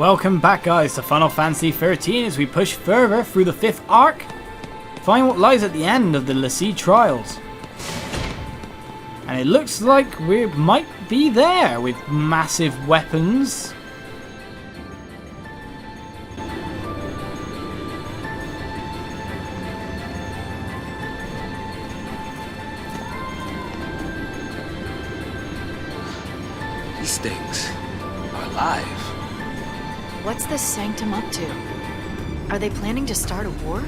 Welcome back guys to Final Fantasy 13 as we push further through the 5th arc. Find what lies at the end of the Fal'cie trials. And it looks like we might be there with massive weapons. These things are alive. What's this sanctum up to? Are they planning to start a war?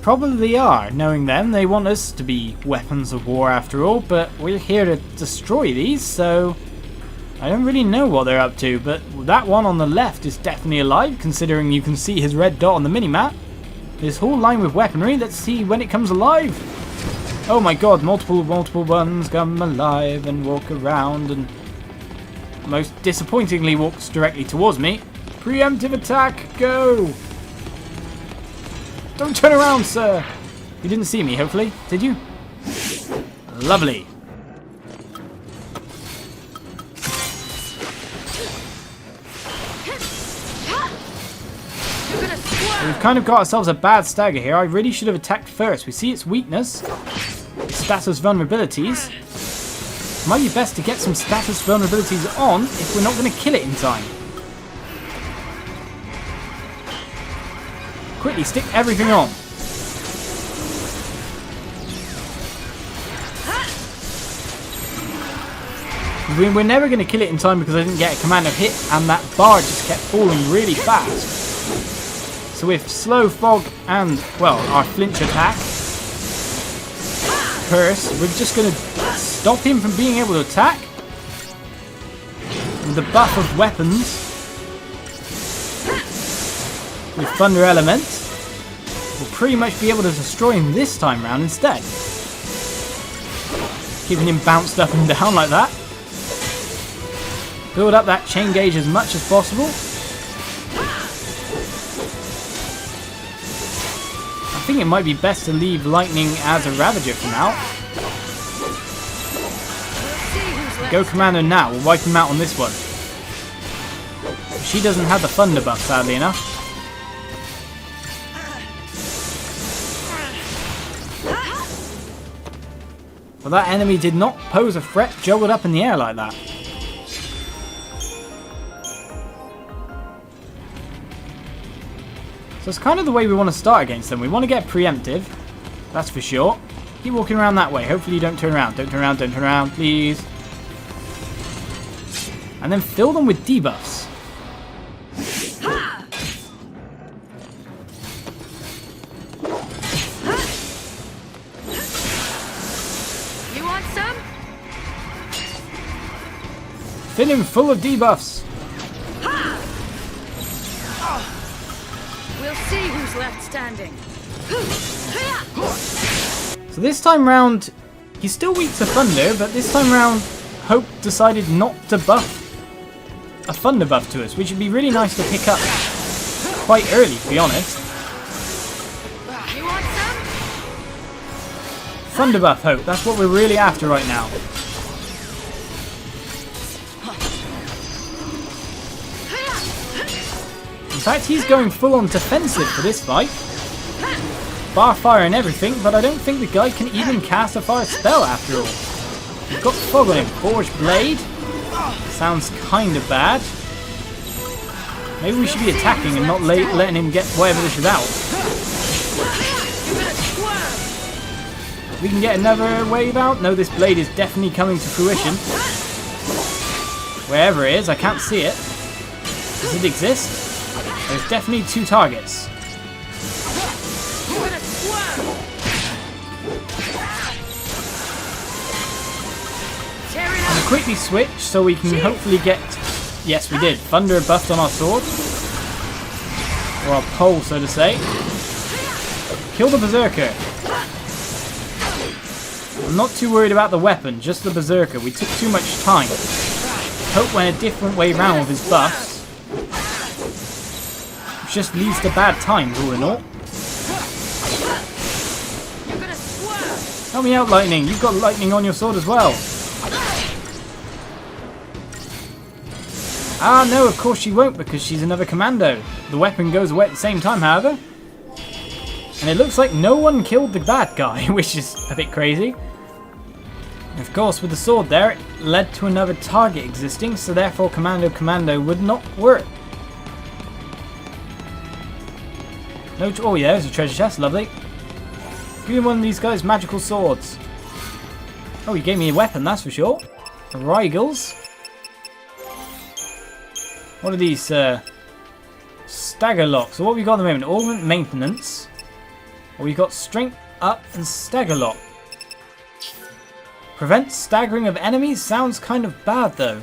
Probably are. Knowing them, they want us to be weapons of war after all, but we're here to destroy these, so I don't really know what they're up to, but that one on the left is definitely alive, considering you can see his red dot on the minimap. This whole line with weaponry, let's see when it comes alive. Oh my god, multiple ones come alive and walk around and most disappointingly walks directly towards me. Preemptive attack, go! Don't turn around, sir! You didn't see me, hopefully, did you? Lovely. We've kind of got ourselves a bad stagger here. I really should have attacked first. We see its weakness, its status vulnerabilities. Might be best to get some status vulnerabilities on if we're not going to kill it in time. Quickly stick everything on. We're never going to kill it in time because I didn't get a command of hit and that bar just kept falling really fast. So with slow fog and, well, our flinch attack, curse, we're just going to stop him from being able to attack. With the buff of weapons, with Thunder Element, we'll pretty much be able to destroy him this time round instead. Keeping him bounced up and down like that. Build up that chain gauge as much as possible. I think it might be best to leave Lightning as a Ravager for now. Go Commander now, we'll wipe him out on this one. She doesn't have the Thunder buff, sadly enough. But that enemy did not pose a threat juggled up in the air like that. So it's kind of the way we want to start against them. We want to get preemptive, that's for sure. Keep walking around that way. Hopefully you don't turn around. Don't turn around, don't turn around, please. And then fill them with debuffs. You want some? Fill him full of debuffs. We'll see who's left standing. So this time round, he's still weak to Thunder, but this time round, Hope decided not to buff a Thunder buff to us, which would be really nice to pick up quite early, to be honest. You want some? Thunder buff, Hope, that's what we're really after right now. In fact, he's going full on defensive for this fight. Bar fire and everything, but I don't think the guy can even cast a fire spell after all. We've got fog on him. Forged Blade. Sounds kind of bad. Maybe we should be attacking and not letting him get whatever this is out. We can get another wave out. No, this blade is definitely coming to fruition. Wherever it is, I can't see it. Does it exist? There's definitely two targets. And quickly switch so we can hopefully get... Yes, we did. Thunder buffed on our sword. Or our pole, so to say. Kill the Berserker. I'm not too worried about the weapon, just the Berserker. We took too much time. Hope went a different way round with his buffs. Just leads to bad times, all in all. Help me out, Lightning. You've got lightning on your sword as well. Ah, no, of course she won't because she's another commando. The weapon goes away at the same time, however. And it looks like no one killed the bad guy, which is a bit crazy. And of course, with the sword there, it led to another target existing, so therefore Commando would not work. No, oh yeah, there's a treasure chest, lovely. Give me one of these guys' magical swords. Oh, he gave me a weapon, that's for sure. Rigels. What are these? Stagger locks. So what have we got at the moment? Augment maintenance. Well, we've got strength up and stagger lock. Prevent staggering of enemies sounds kind of bad though.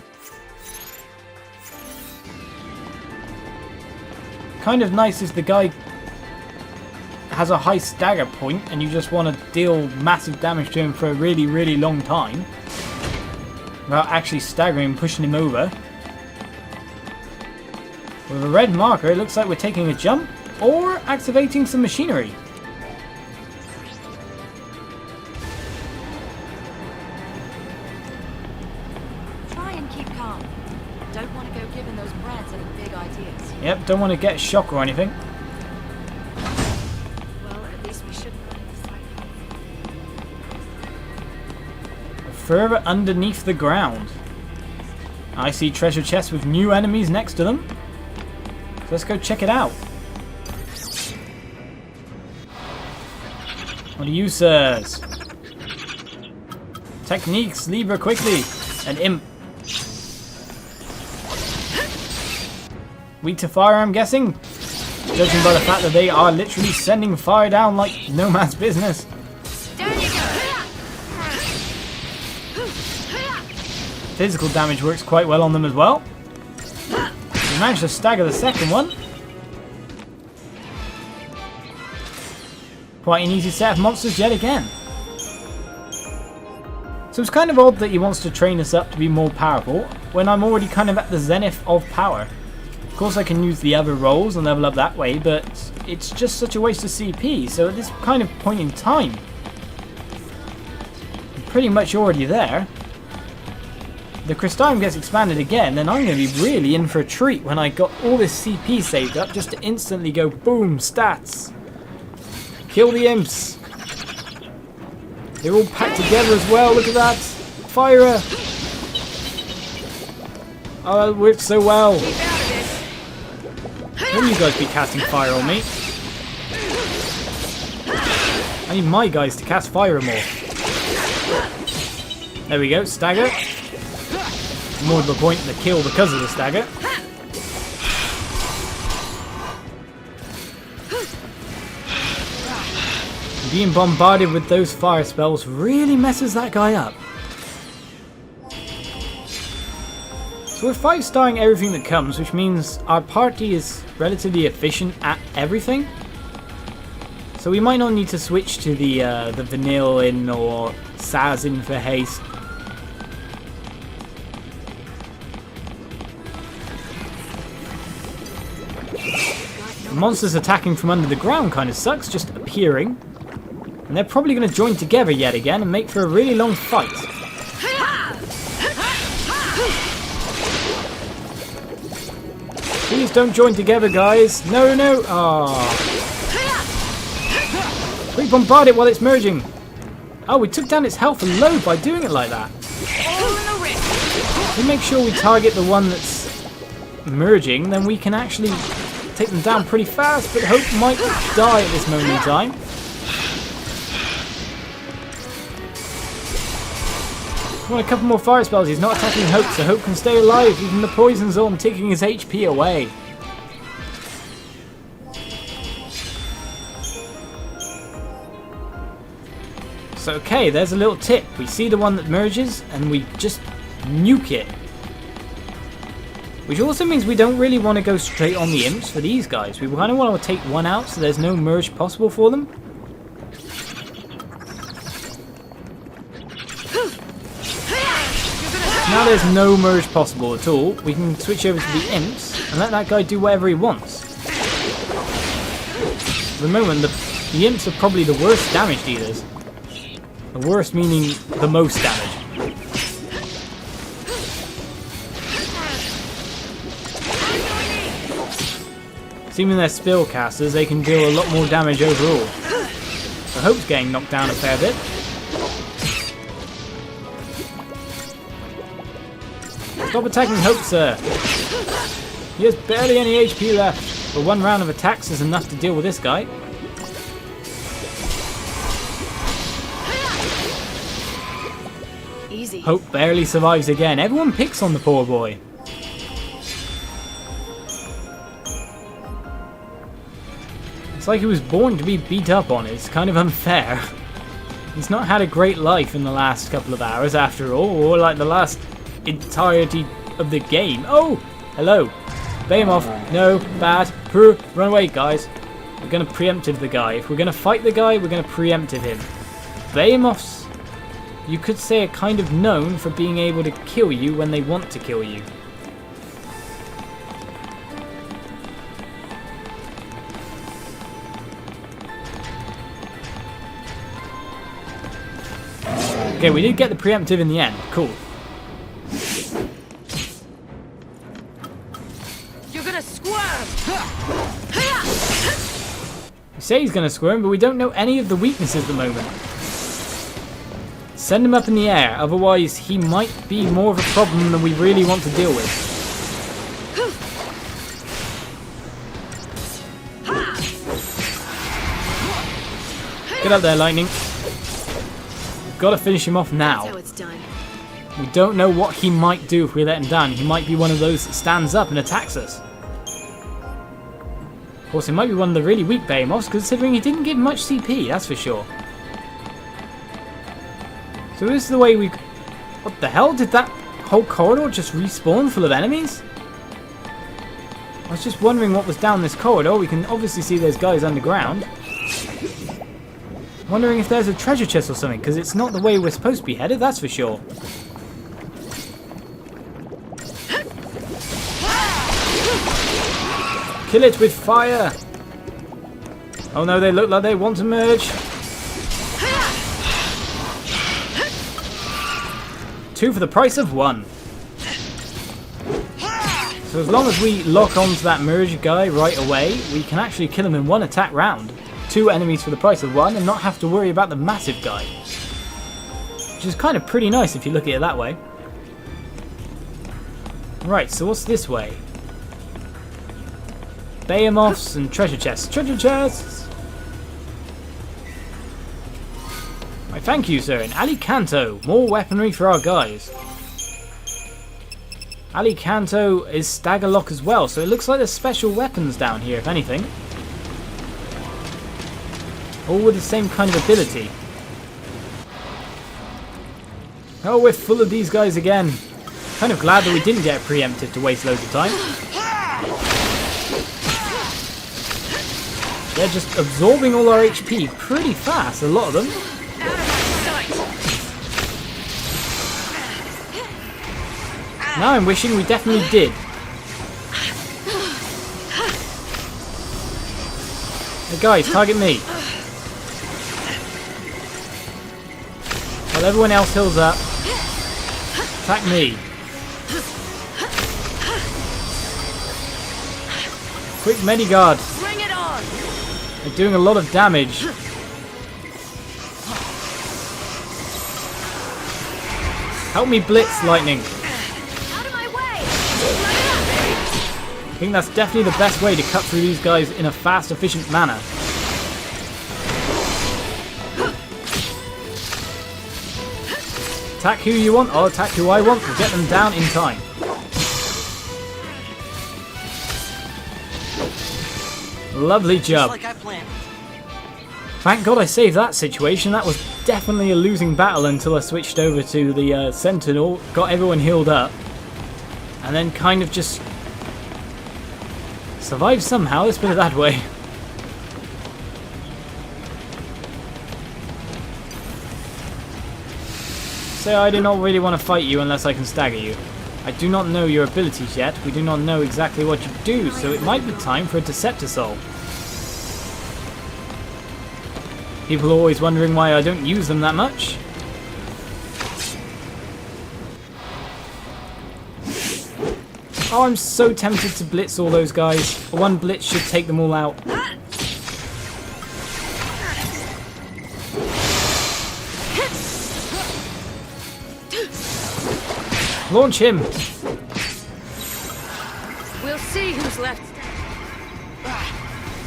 Kind of nice if the guy has a high stagger point and you just want to deal massive damage to him for a really, really long time without actually staggering and pushing him over. With a red marker, it looks like we're taking a jump or activating some machinery. Try and keep calm. Don't want to go giving those brats any big ideas. Yep, don't want to get a shock or anything. Well, at least we shouldn't run into sight. Further underneath the ground. I see treasure chests with new enemies next to them. So let's go check it out. What are you, sirs? Techniques, Libra quickly. An imp. Weak to fire, I'm guessing? Judging by the fact that they are literally sending fire down like no man's business. Physical damage works quite well on them as well. We managed to stagger the second one. Quite an easy set of monsters yet again. So it's kind of odd that he wants to train us up to be more powerful when I'm already kind of at the zenith of power. Of course I can use the other roles and level up that way, but it's just such a waste of CP, so at this kind of point in time, I'm pretty much already there. The Crystarium gets expanded again, then I'm going to be really in for a treat when I got all this CP saved up just to instantly go boom, stats. Kill the imps. They're all packed together as well, look at that. Fire her. Oh, that worked so well. Wouldn't you guys be casting fire on me? I need my guys to cast fire more. There we go, stagger. More to the point, the kill because of the stagger. Being bombarded with those fire spells really messes that guy up. So we're 5-starring everything that comes, which means our party is relatively efficient at everything. So we might not need to switch to the Vanillin or Sazin for haste. Monsters attacking from under the ground kind of sucks, just appearing. And they're probably going to join together yet again and make for a really long fight. Please don't join together, guys. No, no. Ah. We bombard it while it's merging. Oh, we took down its health and load by doing it like that. If we make sure we target the one that's merging, then we can actually take them down pretty fast, but Hope might die at this moment in time. I want a couple more fire spells. He's not attacking Hope, so Hope can stay alive, even the poison zone taking his HP away. So okay, there's a little tip. We see the one that merges, and we just nuke it. Which also means we don't really want to go straight on the imps for these guys. We kind of want to take one out so there's no merge possible for them. Now there's no merge possible at all. We can switch over to the imps and let that guy do whatever he wants. At the moment, the imps are probably the worst damage dealers. The worst meaning the most damage. Assuming they're spellcasters, they can deal a lot more damage overall. So Hope's getting knocked down a fair bit. Stop attacking Hope, sir. He has barely any HP left, but one round of attacks is enough to deal with this guy. Easy. Hope barely survives again. Everyone picks on the poor boy. It's like he was born to be beat up on. It's kind of unfair. He's not had a great life in the last couple of hours after all, or like the last entirety of the game. Oh! Hello. Bay him off. No. Bad. Run away, guys. We're going to preemptive the guy. If we're going to fight the guy, we're going to preemptive him. Behemoths, you could say, are kind of known for being able to kill you when they want to kill you. Okay, we did get the preemptive in the end. Cool. You're gonna squirm! We say he's going to squirm, but we don't know any of the weaknesses at the moment. Send him up in the air, otherwise he might be more of a problem than we really want to deal with. Get up there, Lightning. We've got to finish him off now. That's how it's done. We don't know what he might do if we let him down. He might be one of those that stands up and attacks us. Of course, he might be one of the really weak Behemoths, considering he didn't give much CP, that's for sure. So this is the way we... What the hell? Did that whole corridor just respawn full of enemies? I was just wondering what was down this corridor. We can obviously see there's guys underground. Wondering if there's a treasure chest or something, because it's not the way we're supposed to be headed, that's for sure. Kill it with fire! Oh no, they look like they want to merge. 2 for the price of 1. So as long as we lock onto that merge guy right away, we can actually kill him in 1 attack round. 2 enemies for the price of 1 and not have to worry about the massive guy. Which is kind of pretty nice if you look at it that way. Right, so what's this way? Behemoths and treasure chests. Treasure chests! Right, thank you, sir. In Alicanto, more weaponry for our guys. Alicanto is stagger lock as well, so it looks like there's special weapons down here, if anything. All with the same kind of ability. Oh, we're full of these guys again. Kind of glad that we didn't get preempted to waste loads of time. They're just absorbing all our HP pretty fast, a lot of them. Now I'm wishing we definitely did. Hey guys, target me. While everyone else heals up, attack me. Quick Mediguard. Bring it on! They're doing a lot of damage. Help me blitz, Lightning. Out of my way! I think that's definitely the best way to cut through these guys in a fast, efficient manner. Attack who you want, I'll attack who I want. We'll get them down in time. Lovely job. Just like I planned. Thank God I saved that situation. That was definitely a losing battle until I switched over to the Sentinel, got everyone healed up, and then kind of just survived somehow, let's put it that way. Say I do not really want to fight you unless I can stagger you. I do not know your abilities yet, we do not know exactly what you do, so it might be time for a Deceptisol. People are always wondering why I don't use them that much. Oh, I'm so tempted to blitz all those guys. One blitz should take them all out. Launch him! We'll see who's left.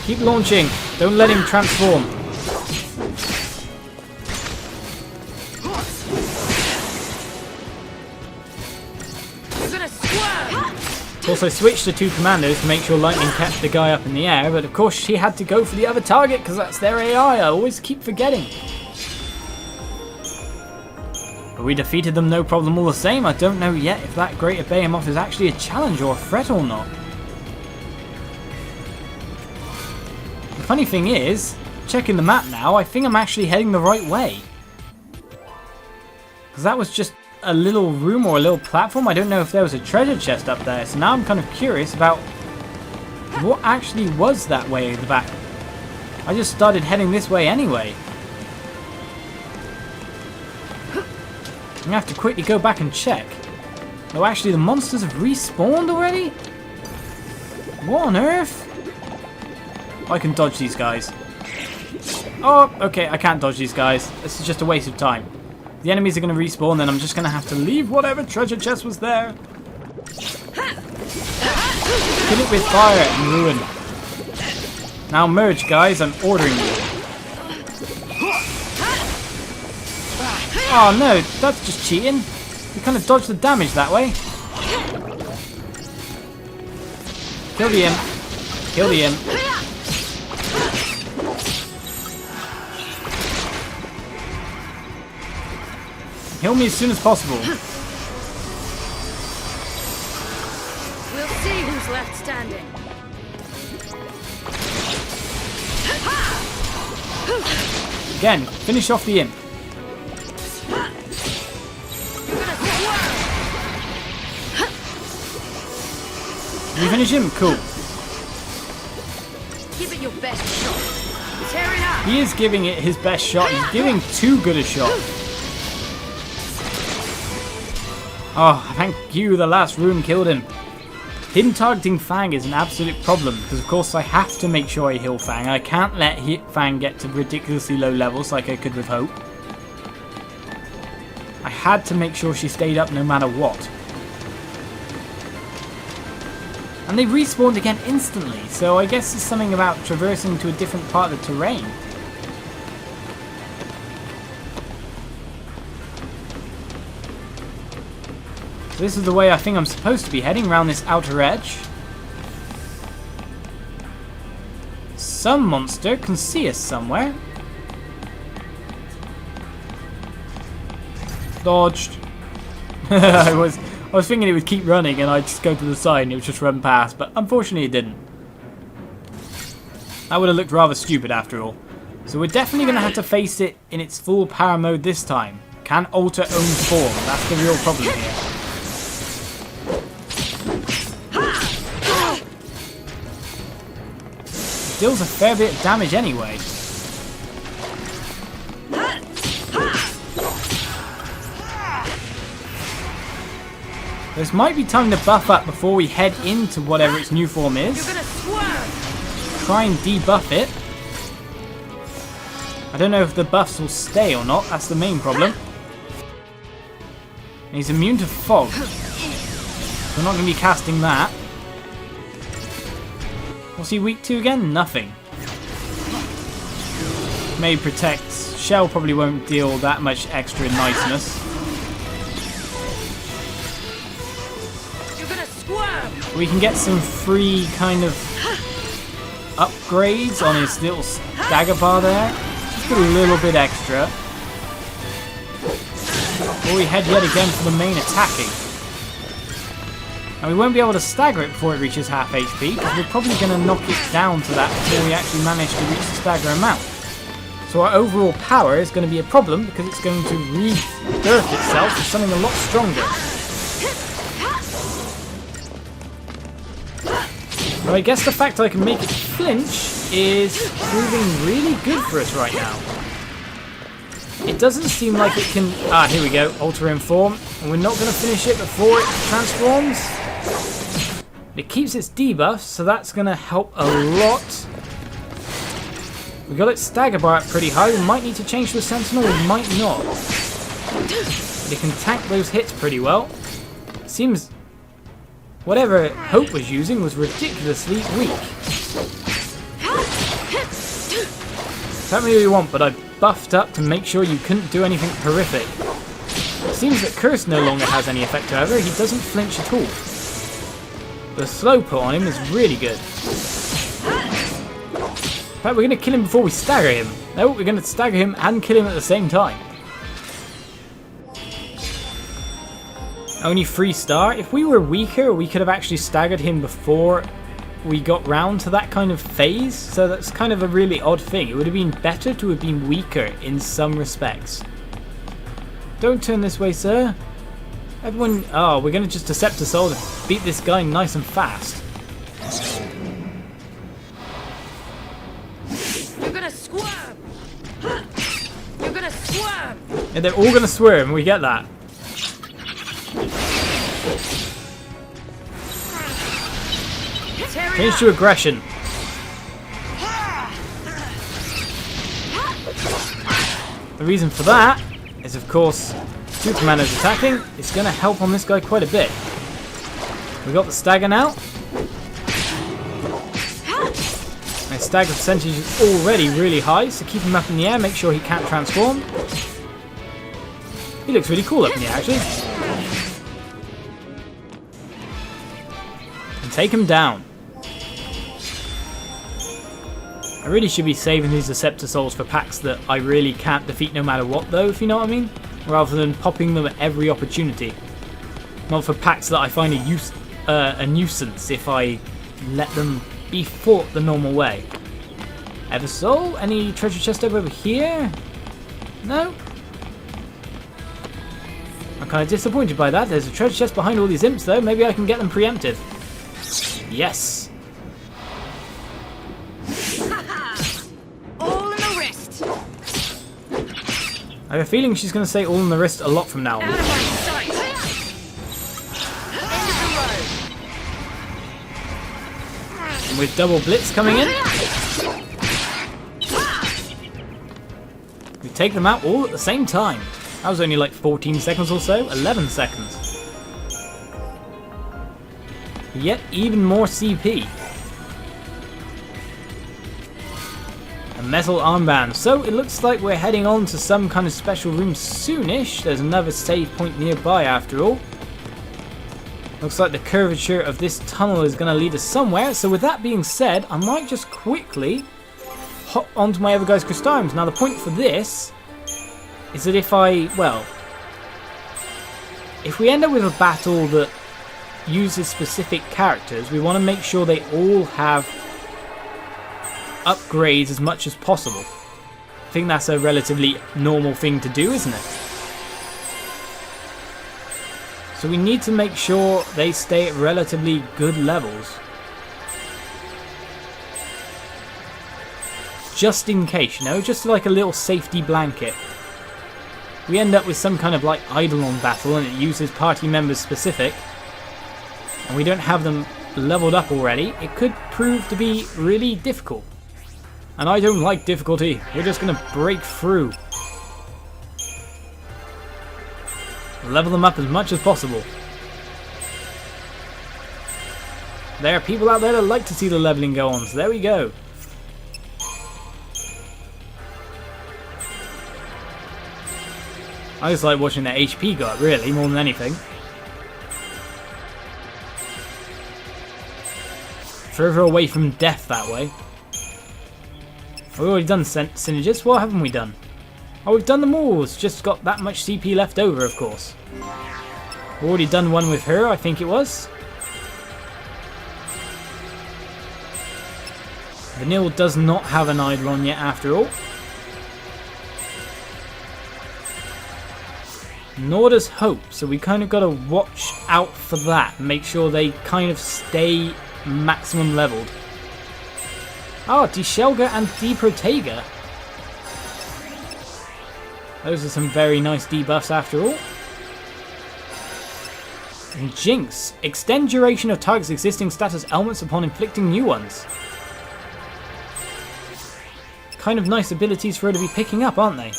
Keep launching. Don't let him transform. You're gonna swerve! Also switched to 2 commandos to make sure Lightning kept the guy up in the air, but of course she had to go for the other target because that's their AI. I always keep forgetting. But we defeated them no problem all the same. I don't know yet if that Greater Behemoth is actually a challenge or a threat or not. The funny thing is, checking the map now, I think I'm actually heading the right way. Because that was just a little room or a little platform. I don't know if there was a treasure chest up there. So now I'm kind of curious about what actually was that way at the back. I just started heading this way anyway. I'm going to have to quickly go back and check. Oh, actually the monsters have respawned already? What on earth? I can dodge these guys. Oh, okay, I can't dodge these guys. This is just a waste of time. The enemies are going to respawn, then I'm just going to have to leave whatever treasure chest was there. Kill it with fire and ruin. Now merge, guys, I'm ordering you. Oh no, that's just cheating. You kind of dodged the damage that way. Kill the imp. Kill the imp. Heal me as soon as possible. We'll see who's left standing. Again, finish off the imp. Did you finish him? Cool. Give it your best shot. Tear it up. He is giving it his best shot. He's giving too good a shot. Oh, thank you, the last rune killed him. Him targeting Fang is an absolute problem, because of course I have to make sure I heal Fang. I can't let Fang get to ridiculously low levels like I could with Hope. I had to make sure she stayed up no matter what. And they respawned again instantly, so I guess it's something about traversing to a different part of the terrain. This is the way I think I'm supposed to be heading, around this outer edge. Some monster can see us somewhere. Dodged. I was thinking it would keep running and I'd just go to the side and it would just run past, but unfortunately it didn't. That would have looked rather stupid after all. So we're definitely going to have to face it in its full power mode this time. Can't alter own form, that's the real problem here. Deals a fair bit of damage anyway. This might be time to buff up before we head into whatever its new form is. You're gonna swerve. Try and debuff it. I don't know if the buffs will stay or not, that's the main problem. And he's immune to fog. We're not going to be casting that. What's he weak to again? Nothing. Maybe protects. Shell probably won't deal that much extra niceness. You're gonna swerve. We can get some free kind of upgrades on his little dagger bar there. Just a little bit extra. Or we head yet again for the main attacking. And we won't be able to stagger it before it reaches half HP, because we're probably going to knock it down to that before we actually manage to reach the stagger amount. So our overall power is going to be a problem, because it's going to rebirth itself as something a lot stronger. But I guess the fact I can make it flinch is proving really good for us right now. It doesn't seem like it can... Ah, here we go. Alter in form. And we're not going to finish it before it transforms. It keeps its debuffs, so that's going to help a lot. We got its stagger bar up pretty high. We might need to change to a sentinel, we might not. But it can tank those hits pretty well. Seems whatever Hope was using was ridiculously weak. Tell me what you want, but I buffed up to make sure you couldn't do anything horrific. It seems that Curse no longer has any effect, however. He doesn't flinch at all. The slow put on him is really good. In fact, we're going to kill him before we stagger him. No, we're going to stagger him and kill him at the same time. Only 3-star. If we were weaker, we could have actually staggered him before we got round to that kind of phase. So that's kind of a really odd thing. It would have been better to have been weaker in some respects. Don't turn this way, sir. Everyone... Oh, we're going to just Deceptor Soul and beat this guy nice and fast. You're gonna squirm! You're gonna squirm! Yeah, they're all going to swerve, we get that. Change to aggression. The reason for that is, of course, 2 commandos attacking. It's going to help on this guy quite a bit. We got the stagger now. And his stagger percentage is already really high, so keep him up in the air, make sure he can't transform. He looks really cool up in the air, actually. And take him down. I really should be saving these Deceptor Souls for packs that I really can't defeat no matter what, though, if you know what I mean? Rather than popping them at every opportunity. Not for packs that I find a nuisance if I let them be fought the normal way. Eversoul? Any treasure chest over here? No? I'm kind of disappointed by that. There's a treasure chest behind all these imps, though. Maybe I can get them preempted. Yes! All in the wrist! I have a feeling she's going to say all in the wrist a lot from now Out on. of my sight! End of the road! With double blitz coming in, we take them out all at the same time. That was only like 14 seconds or so, 11 seconds. Yet even more CP. A metal armband. So it looks like we're heading on to some kind of special room soonish. There's another save point nearby after all. Looks like the curvature of this tunnel is going to lead us somewhere. So with that being said, I might just quickly hop onto my Evergeist Crystariums. Now the point for this is that if we end up with a battle that uses specific characters, we want to make sure they all have upgrades as much as possible. I think that's a relatively normal thing to do, isn't it? So we need to make sure they stay at relatively good levels. Just in case, you know, just like a little safety blanket. We end up with some kind of like Eidolon battle and it uses party members specific, and we don't have them leveled up already, it could prove to be really difficult. And I don't like difficulty. We're just going to break through. Level them up as much as possible. There are people out there that like to see the leveling go on, so there we go. I just like watching their HP go up, really, more than anything. Further away from death that way. We've already done Synergist. What haven't we done? Oh, we've done them all. It's just got that much CP left over, of course. We've already done one with her, I think it was. Vanille does not have an Eidolon yet, after all. Nor does Hope, so we kind of got to watch out for that. Make sure they kind of stay maximum leveled. Oh, Deshelga and Deprotega. Those are some very nice debuffs after all. And Jinx. Extend duration of target's existing status elements upon inflicting new ones. Kind of nice abilities for her to be picking up, aren't they?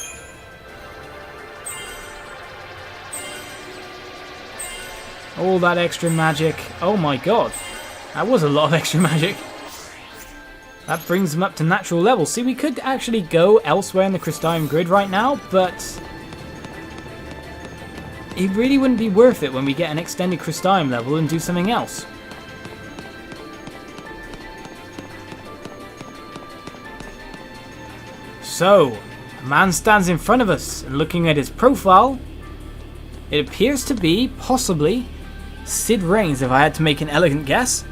All that extra magic. Oh my god. That was a lot of extra magic. That brings them up to natural level. See, we could actually go elsewhere in the Crystalline grid right now, but it really wouldn't be worth it when we get an extended Crystalline level and do something else. So, a man stands in front of us, and looking at his profile, it appears to be, possibly, Cid Raines, if I had to make an elegant guess.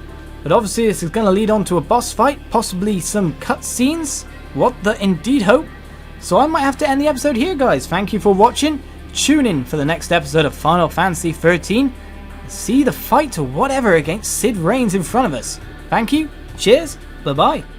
But obviously this is going to lead on to a boss fight, possibly some cutscenes. What the indeed hope. So I might have to end the episode here, guys. Thank you for watching. Tune in for the next episode of Final Fantasy 13. See the fight or whatever against Cid Raines in front of us. Thank you. Cheers. Bye-bye.